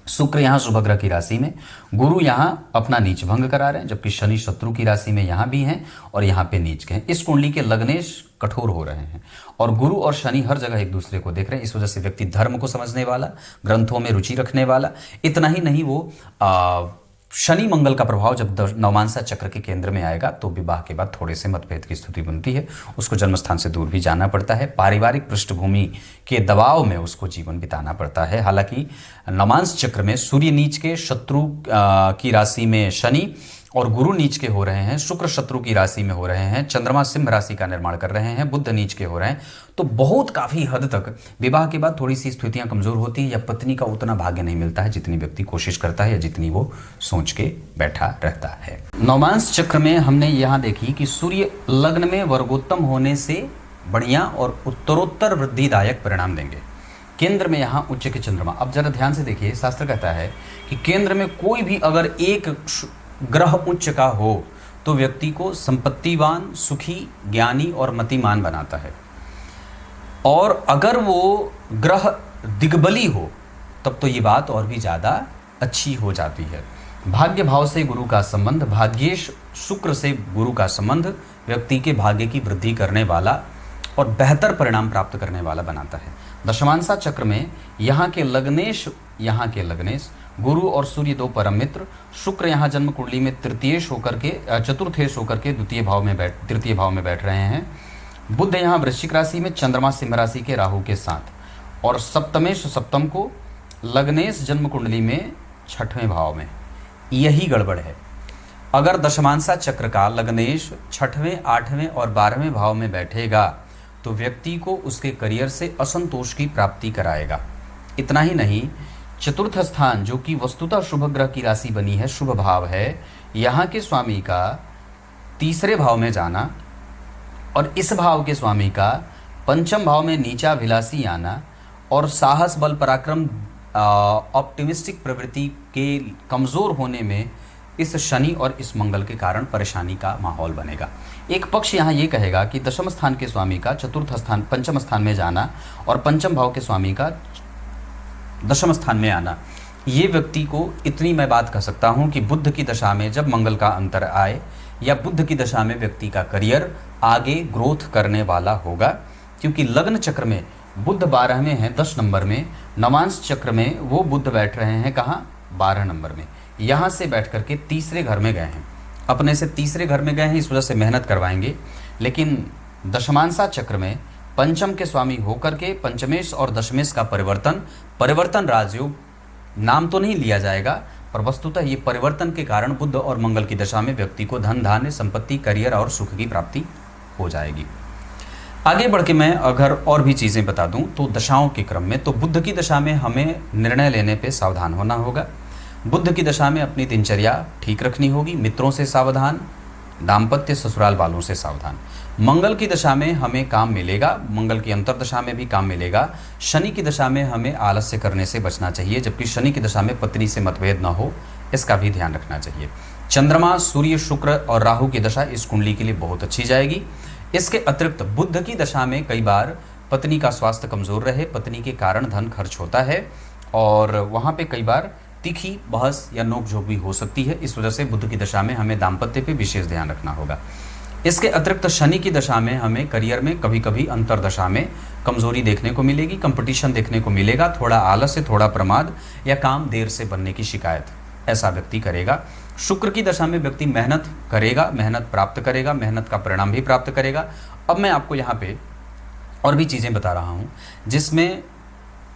शुक्र यहाँ शुभ ग्रह की राशि में, गुरु यहाँ अपना नीच भंग करा रहे हैं, जबकि शनि शत्रु की राशि में यहाँ भी हैं और यहाँ पे नीच के हैं। इस कुंडली के लग्नेश कठोर हो रहे हैं और गुरु और शनि हर जगह एक दूसरे को देख रहे हैं। इस वजह से व्यक्ति धर्म को समझने वाला, ग्रंथों में रुचि रखने वाला, इतना ही नहीं वो शनि मंगल का प्रभाव जब नवमांसा चक्र के केंद्र में आएगा तो विवाह के बाद थोड़े से मतभेद की स्थिति बनती है, उसको जन्मस्थान से दूर भी जाना पड़ता है, पारिवारिक पृष्ठभूमि के दबाव में उसको जीवन बिताना पड़ता है। हालांकि नवमांस चक्र में सूर्य नीच के, शत्रु की राशि में शनि और गुरु नीच के हो रहे हैं, शुक्र शत्रु की राशि में हो रहे हैं, चंद्रमा सिंह राशि का निर्माण कर रहे हैं, बुध नीच के हो रहे हैं। तो बहुत काफी हद तक विवाह के बाद थोड़ी सी स्थितियां कमजोर होती है या पत्नी का उतना भाग्य नहीं मिलता है जितनी व्यक्ति कोशिश करता है या जितनी वो सोच के बैठा रहता है। नवमांस चक्र में हमने यहाँ देखी कि सूर्य लग्न में वर्गोत्तम होने से बढ़िया और उत्तरोत्तर वृद्धिदायक परिणाम देंगे। केंद्र में यहाँ उच्च के चंद्रमा। अब जरा ध्यान से देखिए, शास्त्र कहता है कि केंद्र में कोई भी अगर एक ग्रह उच्च का हो तो व्यक्ति को संपत्तिवान, सुखी, ज्ञानी और मतिमान बनाता है, और अगर वो ग्रह दिग्बली हो तब तो ये बात और भी ज़्यादा अच्छी हो जाती है। भाग्य भाव से गुरु का संबंध, भाग्येश शुक्र से गुरु का संबंध व्यक्ति के भाग्य की वृद्धि करने वाला और बेहतर परिणाम प्राप्त करने वाला बनाता है। दशमांसा चक्र में यहाँ के लग्नेश गुरु और सूर्य 2 परम मित्र, शुक्र यहाँ जन्म कुंडली में चतुर्थेश होकर के तृतीय भाव में बैठ रहे हैं। बुध यहाँ वृश्चिक राशि में, चंद्रमा सिंह राशि के राहु के साथ, और सप्तमेश सप्तम को लग्नेश जन्म कुंडली में 6वें भाव में, यही गड़बड़ है। अगर दशमांसा चक्र का लग्नेश 6वें 8वें और 12वें भाव में बैठेगा तो व्यक्ति को उसके करियर से असंतोष की प्राप्ति कराएगा। इतना ही नहीं, चतुर्थ स्थान जो कि वस्तुतः शुभ ग्रह की राशि बनी है, शुभ भाव है, यहाँ के स्वामी का तीसरे भाव में जाना और इस भाव के स्वामी का पंचम भाव में नीचा विलासी आना और साहस बल पराक्रम ऑप्टिमिस्टिक प्रवृत्ति के कमज़ोर होने में इस शनि और इस मंगल के कारण परेशानी का माहौल बनेगा। एक पक्ष यहाँ ये कहेगा कि दशम स्थान के स्वामी का चतुर्थ स्थान पंचम स्थान में जाना और पंचम भाव के स्वामी का दशम स्थान में आना, ये व्यक्ति को इतनी मैं बात कह सकता हूँ कि बुध की दशा में जब मंगल का अंतर आए या बुध की दशा में व्यक्ति का करियर आगे ग्रोथ करने वाला होगा, क्योंकि लग्न चक्र में बुध 12 में है 10 नंबर में, नवांश चक्र में वो बुध बैठ रहे हैं कहाँ 12 नंबर में, यहाँ से बैठ करके तीसरे घर में गए हैं, अपने से तीसरे घर में गए हैं, इस वजह से मेहनत करवाएंगे। लेकिन दशमांसा चक्र में पंचम के स्वामी होकर के पंचमेश और दशमेश का परिवर्तन राजयोग नाम तो नहीं लिया जाएगा, पर वस्तुतः ये परिवर्तन के कारण बुध और मंगल की दशा में व्यक्ति को धन धान्य संपत्ति करियर और सुख की प्राप्ति हो जाएगी। आगे बढ़ के मैं अगर और भी चीज़ें बता दूं तो दशाओं के क्रम में, तो बुध की दशा में हमें निर्णय लेने पे सावधान होना होगा। बुध की दशा में अपनी दिनचर्या ठीक रखनी होगी, मित्रों से सावधान, दाम्पत्य ससुराल वालों से सावधान। मंगल की दशा में हमें काम मिलेगा, मंगल की अंतर्दशा में भी काम मिलेगा। शनि की दशा में हमें आलस्य करने से बचना चाहिए, जबकि शनि की दशा में पत्नी से मतभेद न हो, इसका भी ध्यान रखना चाहिए। चंद्रमा, सूर्य, शुक्र और राहु की दशा इस कुंडली के लिए बहुत अच्छी जाएगी। इसके अतिरिक्त बुध की दशा में कई बार पत्नी का स्वास्थ्य कमज़ोर रहे, पत्नी के कारण धन खर्च होता है और वहाँ पे कई बार तीखी बहस या नोकझोंक भी हो सकती है। इस वजह से बुध की दशा में हमें दाम्पत्य पे विशेष ध्यान रखना होगा। इसके अतिरिक्त शनि की दशा में हमें करियर में कभी कभी अंतरदशा में कमजोरी देखने को मिलेगी, कंपटीशन देखने को मिलेगा, थोड़ा आलस्य, थोड़ा प्रमाद या काम देर से बनने की शिकायत ऐसा व्यक्ति करेगा। शुक्र की दशा में व्यक्ति मेहनत करेगा, मेहनत प्राप्त करेगा, मेहनत का परिणाम भी प्राप्त करेगा। अब मैं आपको यहाँ पे और भी चीज़ें बता रहा हूँ जिसमें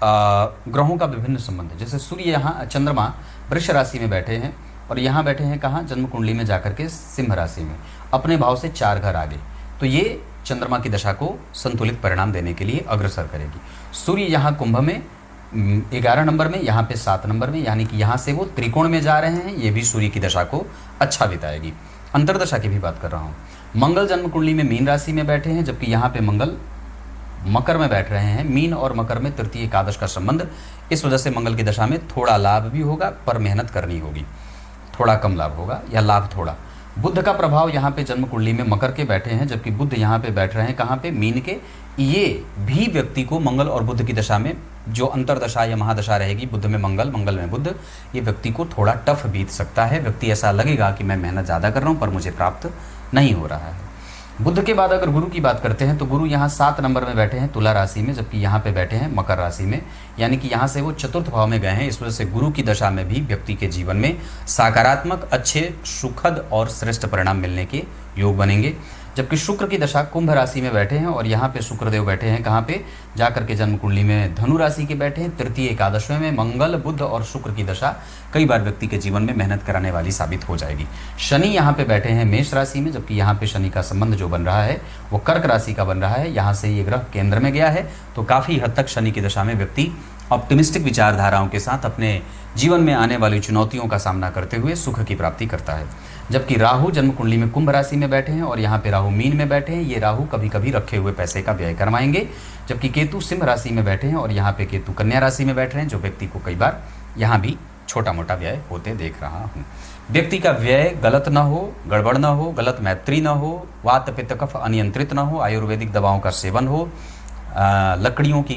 ग्रहों का विभिन्न संबंध है। जैसे सूर्य यहाँ चंद्रमा वृष राशि में बैठे हैं और यहाँ बैठे हैं कहाँ, जन्म कुंडली में जाकर के सिंह राशि में, अपने भाव से 4 घर आगे, तो ये चंद्रमा की दशा को संतुलित परिणाम देने के लिए अग्रसर करेगी। सूर्य यहाँ कुंभ में 11 नंबर में, यहाँ पे 7 नंबर में, यानी कि यहाँ से वो त्रिकोण में जा रहे हैं, ये भी सूर्य की दशा को अच्छा बिताएगी। अंतरदशा की भी बात कर रहा हूँ। मंगल जन्म कुंडली में मीन राशि में बैठे हैं, जबकि यहाँ पे मंगल मकर में बैठ रहे हैं। मीन और मकर में तृतीय एकादश का संबंध, इस वजह से मंगल की दशा में थोड़ा लाभ भी होगा, पर मेहनत करनी होगी, थोड़ा कम लाभ होगा या लाभ थोड़ा। बुध का प्रभाव यहाँ पे जन्म कुंडली में मकर के बैठे हैं, जबकि बुध यहाँ पे बैठ रहे हैं कहाँ पे, मीन के। ये भी व्यक्ति को मंगल और बुध की दशा में जो अंतरदशा या महादशा रहेगी, बुध में मंगल, मंगल में बुध, ये व्यक्ति को थोड़ा टफ बीत सकता है। व्यक्ति ऐसा लगेगा कि मैं मेहनत ज़्यादा कर रहा हूँ पर मुझे प्राप्त नहीं हो रहा है। बुध के बाद अगर गुरु की बात करते हैं तो गुरु यहाँ 7 नंबर में बैठे हैं तुला राशि में, जबकि यहाँ पे बैठे हैं मकर राशि में, यानी कि यहाँ से वो चतुर्थ भाव में गए हैं। इस वजह से गुरु की दशा में भी व्यक्ति के जीवन में सकारात्मक, अच्छे, सुखद और श्रेष्ठ परिणाम मिलने के योग बनेंगे। जबकि शुक्र की दशा कुंभ राशि में बैठे हैं और यहाँ पे शुक्रदेव बैठे हैं कहाँ पे, जाकर के जन्म कुंडली में धनु राशि के बैठे हैं। तृतीय एकादशवें में मंगल, बुध और शुक्र की दशा कई बार व्यक्ति के जीवन में मेहनत कराने वाली साबित हो जाएगी। शनि यहाँ पे बैठे हैं मेष राशि में, जबकि यहाँ पे शनि का संबंध जो बन रहा है वो कर्क राशि का बन रहा है। यहाँ से ये ग्रह केंद्र में गया है, तो काफ़ी हद तक शनि की दशा में व्यक्ति ऑप्टिमिस्टिक विचारधाराओं के साथ अपने जीवन में आने वाली चुनौतियों का सामना करते हुए सुख की प्राप्ति करता है। जबकि राहु जन्म कुंडली में कुंभ राशि में बैठे हैं और यहाँ पे राहु मीन में बैठे हैं। ये राहु कभी कभी रखे हुए पैसे का व्यय करवाएंगे। जबकि केतु सिंह राशि में बैठे हैं और यहाँ पे केतु कन्या राशि में बैठ रहे हैं, जो व्यक्ति को कई बार यहाँ भी छोटा मोटा व्यय होते देख रहा हूँ। व्यक्ति का व्यय गलत ना हो, गड़बड़ ना हो, गलत मैत्री ना हो, वात पित्त कफ अनियंत्रित ना हो, आयुर्वेदिक दवाओं का सेवन हो, लकड़ियों की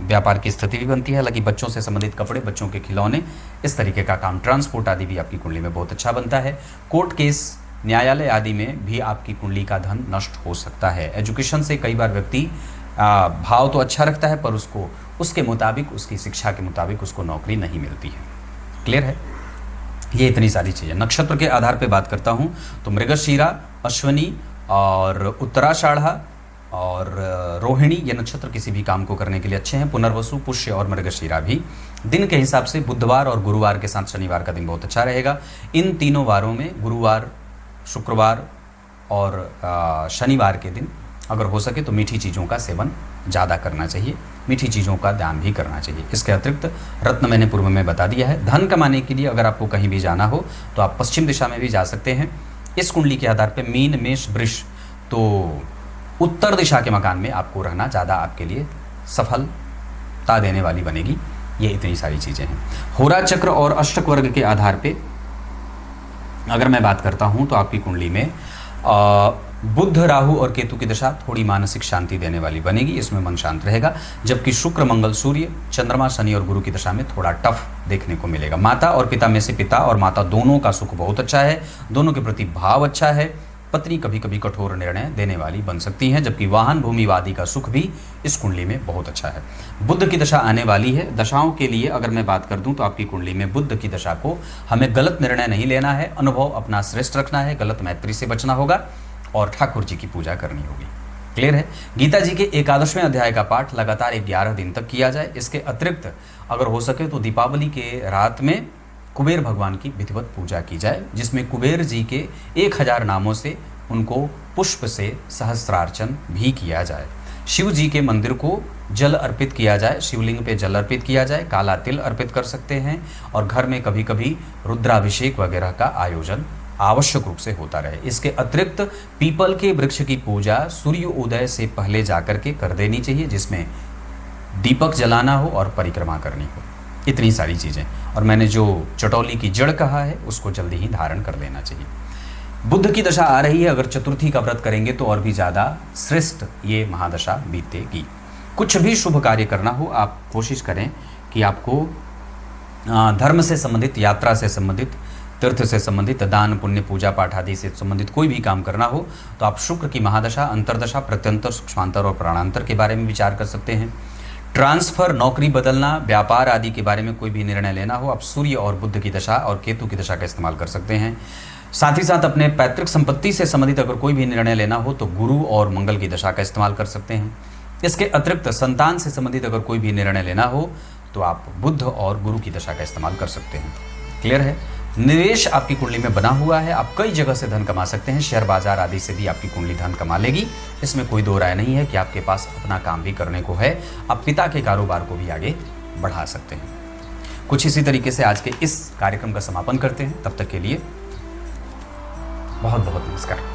व्यापार की स्थिति भी बनती है। हालांकि बच्चों से संबंधित कपड़े, बच्चों के खिलौने, इस तरीके का काम, ट्रांसपोर्ट आदि भी आपकी कुंडली में बहुत अच्छा बनता है। कोर्ट केस, न्यायालय आदि में भी आपकी कुंडली का धन नष्ट हो सकता है। एजुकेशन से कई बार व्यक्ति भाव तो अच्छा रखता है पर उसको उसके मुताबिक, उसकी शिक्षा के मुताबिक उसको नौकरी नहीं मिलती है। क्लियर है? ये इतनी सारी चीज़ें। नक्षत्र के आधार पर बात करता हूँ तो मृगशीरा, अश्विनी और उत्तराषाढ़ा और रोहिणी ये नक्षत्र किसी भी काम को करने के लिए अच्छे हैं। पुनर्वसु, पुष्य और मृगशीरा भी। दिन के हिसाब से बुधवार और गुरुवार के साथ शनिवार का दिन बहुत अच्छा रहेगा। इन तीनों वारों में गुरुवार, शुक्रवार और शनिवार के दिन अगर हो सके तो मीठी चीज़ों का सेवन ज़्यादा करना चाहिए, मीठी चीज़ों का ध्यान भी करना चाहिए। इसके अतिरिक्त रत्न मैंने पूर्व में बता दिया है। धन कमाने के लिए अगर आपको कहीं भी जाना हो तो आप पश्चिम दिशा में भी जा सकते हैं। इस कुंडली के आधार पर मीन, मेष, वृष तो उत्तर दिशा के मकान में आपको रहना ज़्यादा आपके लिए सफलता देने वाली बनेगी। ये इतनी सारी चीज़ें हैं। होरा चक्र और अष्टक वर्ग के आधार पे अगर मैं बात करता हूँ तो आपकी कुंडली में बुध, राहु और केतु की दशा थोड़ी मानसिक शांति देने वाली बनेगी, इसमें मन शांत रहेगा। जबकि शुक्र, मंगल, सूर्य, चंद्रमा, शनि और गुरु की दशा में थोड़ा टफ देखने को मिलेगा। माता और पिता में से पिता और माता दोनों का सुख बहुत अच्छा है, दोनों के प्रति भाव अच्छा है। पत्नी कभी कभी कठोर निर्णय देने वाली बन सकती है। जबकि वाहन, भूमिवादी का सुख भी इस कुंडली में बहुत अच्छा है। बुध की दशा आने वाली है। दशाओं के लिए अगर मैं बात कर दूं तो आपकी कुंडली में बुध की दशा को हमें गलत निर्णय नहीं लेना है, अनुभव अपना श्रेष्ठ रखना है, गलत मैत्री से बचना होगा और ठाकुर जी की पूजा करनी होगी। क्लियर है। गीता जी के 11वें अध्याय का पाठ लगातार 11 दिन तक किया जाए। इसके अतिरिक्त अगर हो सके तो दीपावली के रात में कुबेर भगवान की विधिवत पूजा की जाए, जिसमें कुबेर जी के 1000 नामों से उनको पुष्प से सहस्त्रार्चन भी किया जाए। शिव जी के मंदिर को जल अर्पित किया जाए, शिवलिंग पे जल अर्पित किया जाए, काला तिल अर्पित कर सकते हैं और घर में कभी कभी रुद्राभिषेक वगैरह का आयोजन आवश्यक रूप से होता रहे। इसके अतिरिक्त पीपल के वृक्ष की पूजा सूर्य उदय से पहले जाकर के कर देनी चाहिए, जिसमें दीपक जलाना हो और परिक्रमा करनी हो। इतनी सारी चीज़ें। और मैंने जो चटौली की जड़ कहा है उसको जल्दी ही धारण कर लेना चाहिए। बुध की दशा आ रही है, अगर चतुर्थी का व्रत करेंगे तो और भी ज़्यादा श्रेष्ठ ये महादशा बीतेगी। कुछ भी शुभ कार्य करना हो आप कोशिश करें कि आपको धर्म से संबंधित, यात्रा से संबंधित, तीर्थ से संबंधित, दान पुण्य, पूजा पाठ आदि से संबंधित कोई भी काम करना हो तो आप शुक्र की महादशा, अंतरदशा, प्रत्यंतर, सूक्ष्मांतर और प्राणांतर के बारे में विचार कर सकते हैं। ट्रांसफ़र, नौकरी बदलना, व्यापार आदि के बारे में कोई भी निर्णय लेना हो आप सूर्य और बुध की दशा और केतु की दशा का इस्तेमाल कर सकते हैं। साथ ही साथ अपने पैतृक संपत्ति से संबंधित अगर कोई भी निर्णय लेना हो तो गुरु और मंगल की दशा का इस्तेमाल कर सकते हैं। इसके अतिरिक्त संतान से संबंधित अगर कोई भी निर्णय लेना हो तो आप बुध और गुरु की दशा का इस्तेमाल कर सकते हैं। क्लियर है। निवेश आपकी कुंडली में बना हुआ है, आप कई जगह से धन कमा सकते हैं, शेयर बाजार आदि से भी आपकी कुंडली धन कमा लेगी। इसमें कोई दो राय नहीं है कि आपके पास अपना काम भी करने को है, आप पिता के कारोबार को भी आगे बढ़ा सकते हैं। कुछ इसी तरीके से आज के इस कार्यक्रम का समापन करते हैं। तब तक के लिए बहुत बहुत नमस्कार।